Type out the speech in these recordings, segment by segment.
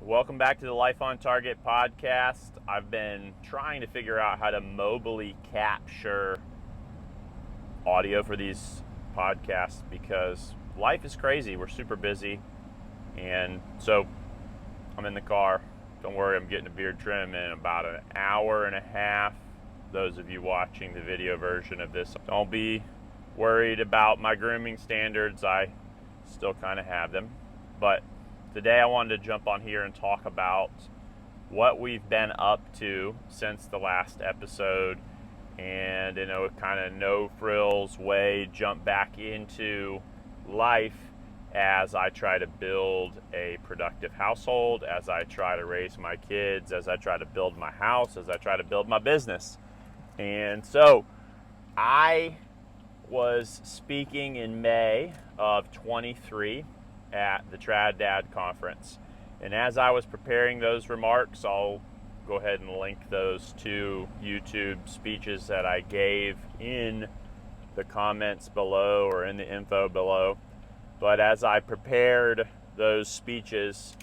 Welcome back to the Life on Target podcast. I've been trying to figure out how to mobily capture audio for these podcasts because life is crazy. We're super busy. And so I'm in the car. Don't worry, I'm getting a beard trim in about an hour and a half. Those of you watching the video version of this, don't be worried about my grooming standards. I still kind of have them. But today I wanted to jump on here and talk about what we've been up to since the last episode and in a kind of no frills way jump back into life as I try to build a productive household, as I try to raise my kids, as I try to build my house, as I try to build my business. And so I was speaking in May of 23 at the Trad Dad conference. And as I was preparing those remarks, I'll go ahead and link those two YouTube speeches that I gave in the comments below or in the info below. But as I prepared those speeches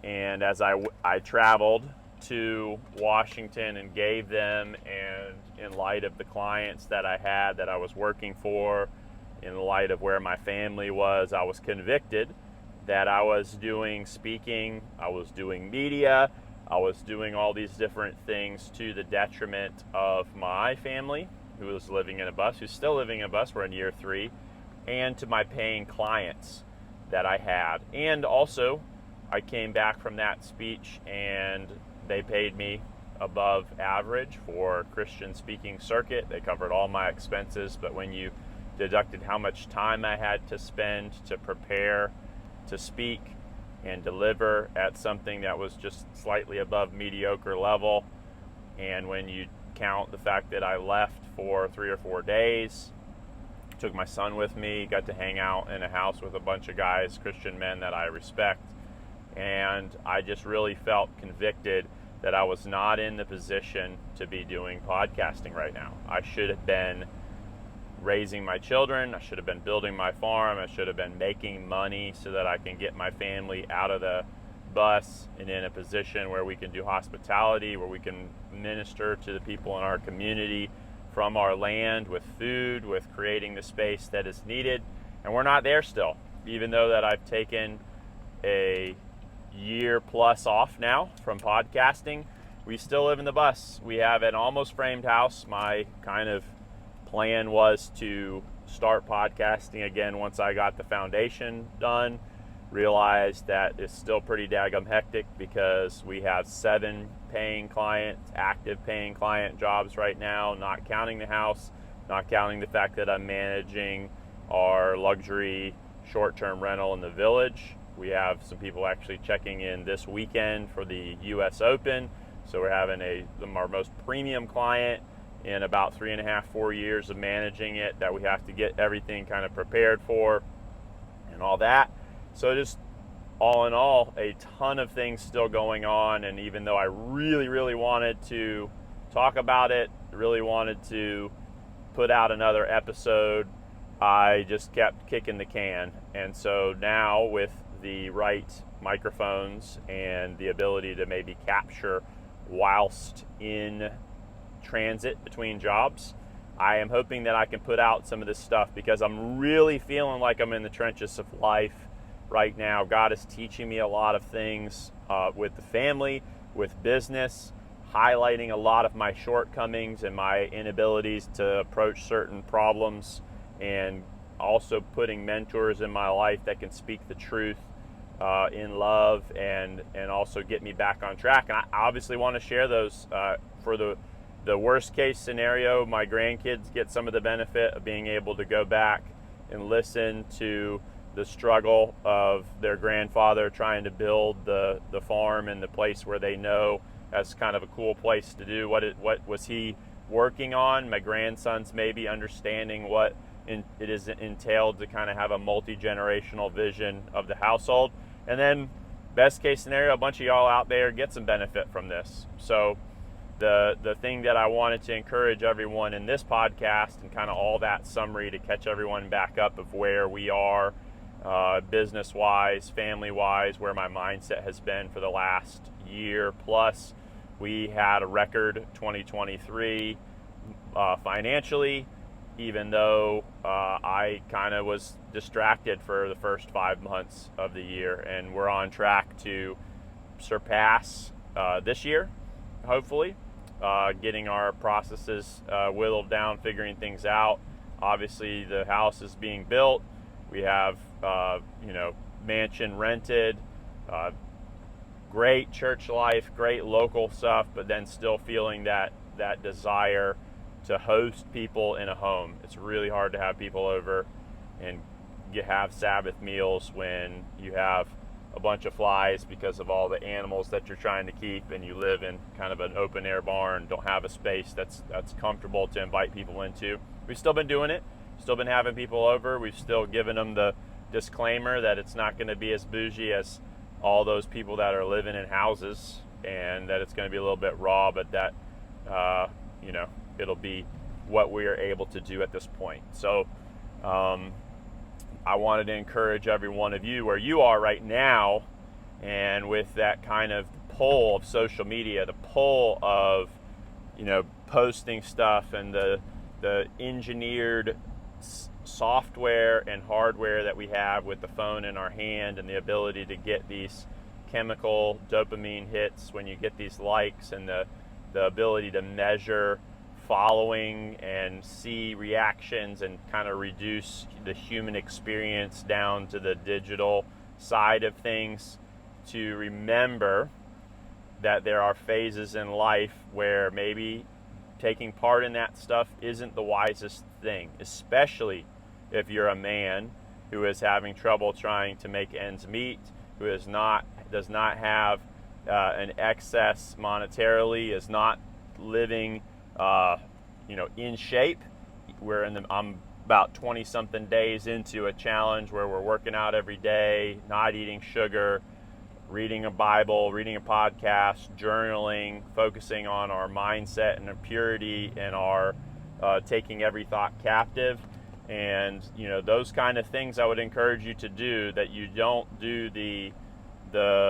and as I traveled to Washington and gave them, and in light of the clients that I had that I was working for, in light of where my family was, I was convicted that I was doing speaking, I was doing media, I was doing all these different things to the detriment of my family, who was living in a bus, who's still living in a bus, we're in year 3, and to my paying clients that I had. And also, I came back from that speech and they paid me above average for Christian speaking circuit. They covered all my expenses, but when you deducted how much time I had to spend to prepare to speak and deliver at something that was just slightly above mediocre level, and when you count the fact that I left for 3 or 4 days, took my son with me, got to hang out in a house with a bunch of guys, Christian men that I respect, and I just really felt convicted that I was not in the position to be doing podcasting right now. I should have been raising my children, I should have been building my farm, I should have been making money so that I can get my family out of the bus and in a position where we can do hospitality, where we can minister to the people in our community from our land with food, with creating the space that is needed. And we're not there still, even though that I've taken a year plus off now from podcasting. We still live in the bus. We have an almost framed house. My kind of plan was to start podcasting again once I got the foundation done. Realized that it's still pretty daggum hectic because we have 7 paying clients, active paying client jobs right now, not counting the house, not counting the fact that I'm managing our luxury short-term rental in the village. We have some people actually checking in this weekend for the US Open. So we're having our most premium client in about 3.5, 4 years of managing it, that we have to get everything kind of prepared for and all that. So just all in all, a ton of things still going on. And even though I really, really wanted to talk about it, really wanted to put out another episode, I just kept kicking the can. And so now with the right microphones and the ability to maybe capture whilst in transit between jobs, I am hoping that I can put out some of this stuff because I'm really feeling like I'm in the trenches of life right now. God is teaching me a lot of things with the family, with business, highlighting a lot of my shortcomings and my inabilities to approach certain problems, and also putting mentors in my life that can speak the truth in love and also get me back on track. And I obviously want to share those for the worst case scenario. My grandkids get some of the benefit of being able to go back and listen to the struggle of their grandfather trying to build the farm and the place where they know as kind of a cool place to do. What was he working on? My grandsons maybe understanding what it is entailed to kind of have a multi-generational vision of the household. And then best case scenario, a bunch of y'all out there get some benefit from this. So the thing that I wanted to encourage everyone in this podcast and kind of all that summary to catch everyone back up of where we are business-wise, family-wise, where my mindset has been for the last year plus. We had a record 2023 financially, even though I kind of was distracted for the first 5 months of the year, and we're on track to surpass this year, hopefully, getting our processes whittled down, figuring things out. Obviously, the house is being built. We have, mansion rented, great church life, great local stuff, but then still feeling that desire to host people in a home. It's really hard to have people over and have Sabbath meals when you have a bunch of flies because of all the animals that you're trying to keep, and you live in kind of an open air barn, don't have a space that's comfortable to invite people into. We've still been doing it, still been having people over. We've still given them the disclaimer that it's not going to be as bougie as all those people that are living in houses, and that it's going to be a little bit raw, but that it'll be what we are able to do at this point. So I wanted to encourage every one of you where you are right now, and with that kind of pull of social media, the pull of posting stuff, and the engineered software and hardware that we have with the phone in our hand, and the ability to get these chemical dopamine hits when you get these likes, and the ability to measure following and see reactions, and kind of reduce the human experience down to the digital side of things, to remember that there are phases in life where maybe taking part in that stuff isn't the wisest thing, especially if you're a man who is having trouble trying to make ends meet, who does not have an excess monetarily, is not living in shape. I'm about 20 something days into a challenge where we're working out every day, not eating sugar, reading a Bible, reading a podcast, journaling, focusing on our mindset and our purity, and our taking every thought captive. And those kind of things I would encourage you to do, that you don't do the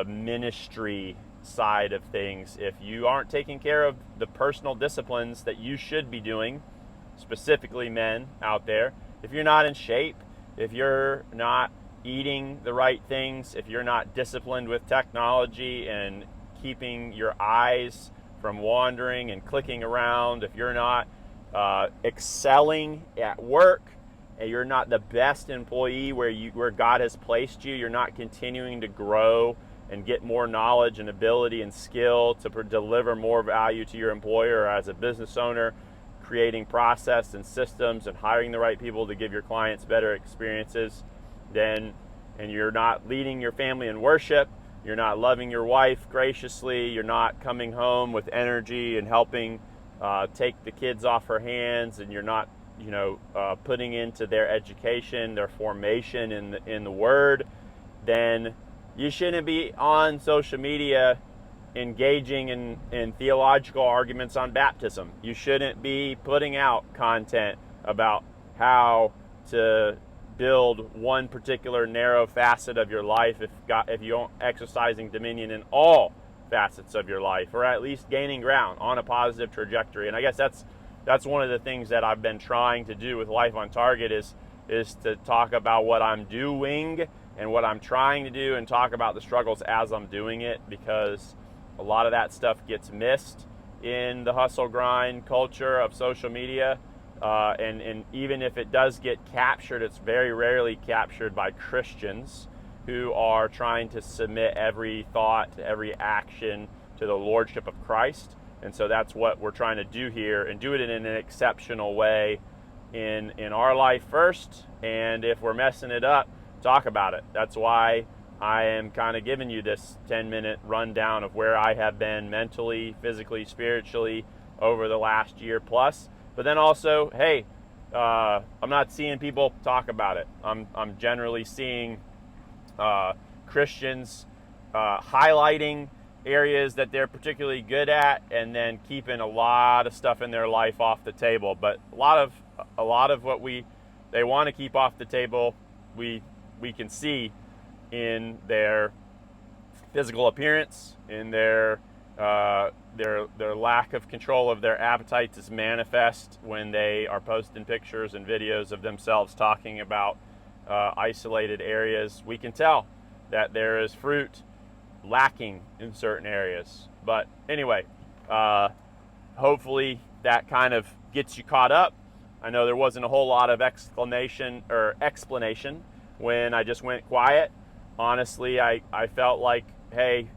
ministry side of things if you aren't taking care of the personal disciplines that you should be doing, specifically men out there. If you're not in shape, if you're not eating the right things, if you're not disciplined with technology and keeping your eyes from wandering and clicking around, if you're not excelling at work, and you're not the best employee where God has placed you, you're not continuing to grow and get more knowledge and ability and skill to deliver more value to your employer, or as a business owner, creating process and systems and hiring the right people to give your clients better experiences, and you're not leading your family in worship, you're not loving your wife graciously, you're not coming home with energy and helping take the kids off her hands, and you're not putting into their education, their formation in the Word, then you shouldn't be on social media engaging in theological arguments on baptism. You shouldn't be putting out content about how to build one particular narrow facet of your life if you aren't exercising dominion in all facets of your life, or at least gaining ground on a positive trajectory. And I guess that's one of the things that I've been trying to do with Life on Target is to talk about what I'm doing and what I'm trying to do, and talk about the struggles as I'm doing it, because a lot of that stuff gets missed in the hustle grind culture of social media. And even if it does get captured, it's very rarely captured by Christians who are trying to submit every thought, every action to the Lordship of Christ. And so that's what we're trying to do here, and do it in an exceptional way in our life first. And if we're messing it up, talk about it. That's why I am kind of giving you this 10-minute rundown of where I have been mentally, physically, spiritually over the last year plus. But then also, hey, I'm not seeing people talk about it. I'm generally seeing Christians highlighting areas that they're particularly good at, and then keeping a lot of stuff in their life off the table. But a lot of what they want to keep off the table, we we can see in their physical appearance, in their lack of control of their appetites is manifest when they are posting pictures and videos of themselves talking about isolated areas. We can tell that there is fruit lacking in certain areas. But anyway, hopefully that kind of gets you caught up. I know there wasn't a whole lot of explanation when I just went quiet. Honestly, I felt like, hey,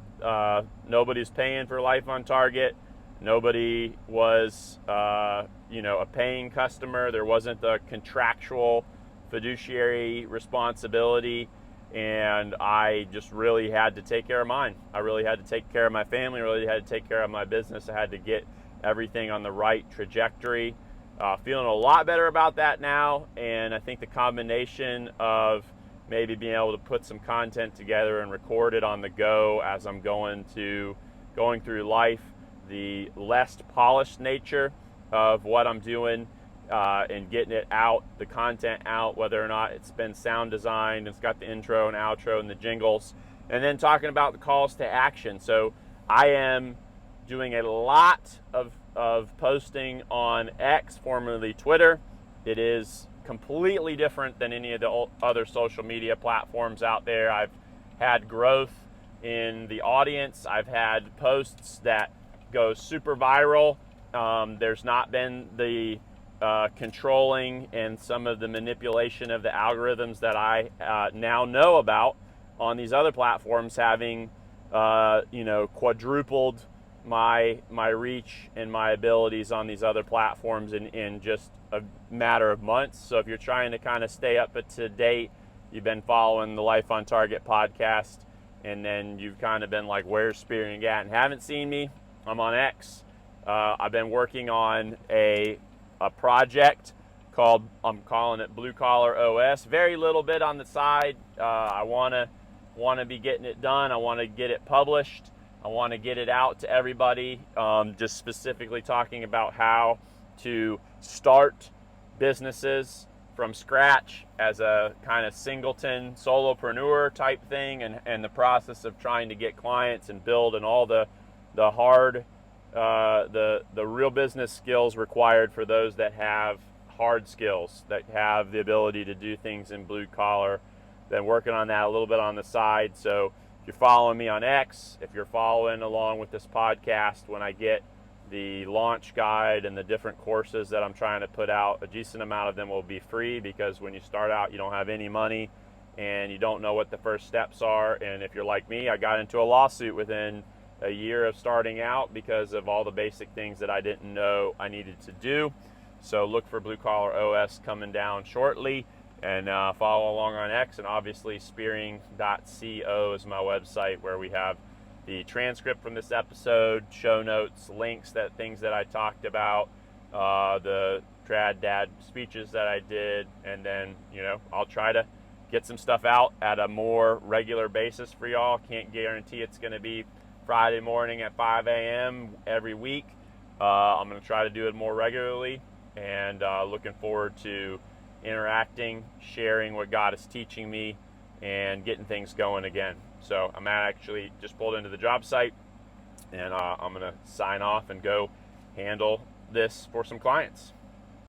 nobody's paying for Life on Target. Nobody was, a paying customer. There wasn't a contractual fiduciary responsibility, and I just really had to take care of mine. I really had to take care of my family. I really had to take care of my business. I had to get everything on the right trajectory. Feeling a lot better about that now, and I think the combination of maybe being able to put some content together and record it on the go as I'm going through life, the less polished nature of what I'm doing, and getting it out, the content out, whether or not it's been sound designed, it's got the intro and outro and the jingles, and then talking about the calls to action. So I am doing a lot of posting on X, formerly Twitter. It is completely different than any of the other social media platforms out there. I've had growth in the audience. I've had posts that go super viral. There's not been the controlling and some of the manipulation of the algorithms that I now know about on these other platforms, having quadrupled my reach and my abilities on these other platforms in just a matter of months. So if you're trying to kind of stay up to date, you've been following the Life on Target podcast, and then you've kind of been like, where's Spearing at, and haven't seen me, I'm on X. I've been working on a project I'm calling it Blue Collar OS. Very little bit on the side. I want to be getting it done. I want to get it published. I want to get it out to everybody, just specifically talking about how to start businesses from scratch as a kind of singleton solopreneur type thing, and the process of trying to get clients and build, and all the hard, the real business skills required for those that have hard skills, that have the ability to do things in blue collar. Been working on that a little bit on the side. So if you're following me on X, if you're following along with this podcast, when I get the launch guide and the different courses that I'm trying to put out, a decent amount of them will be free, because when you start out, you don't have any money and you don't know what the first steps are. And if you're like me, I got into a lawsuit within a year of starting out because of all the basic things that I didn't know I needed to do. So look for Blue Collar OS coming down shortly, and follow along on X. And obviously spearing.co is my website, where we have the transcript from this episode, show notes, links, things that I talked about, the trad dad speeches that I did, and then I'll try to get some stuff out at a more regular basis for y'all. Can't guarantee it's going to be Friday morning at 5 a.m. every week. I'm going to try to do it more regularly, and looking forward to interacting, sharing what God is teaching me, and getting things going again. So I'm actually just pulled into the job site, and I'm going to sign off and go handle this for some clients.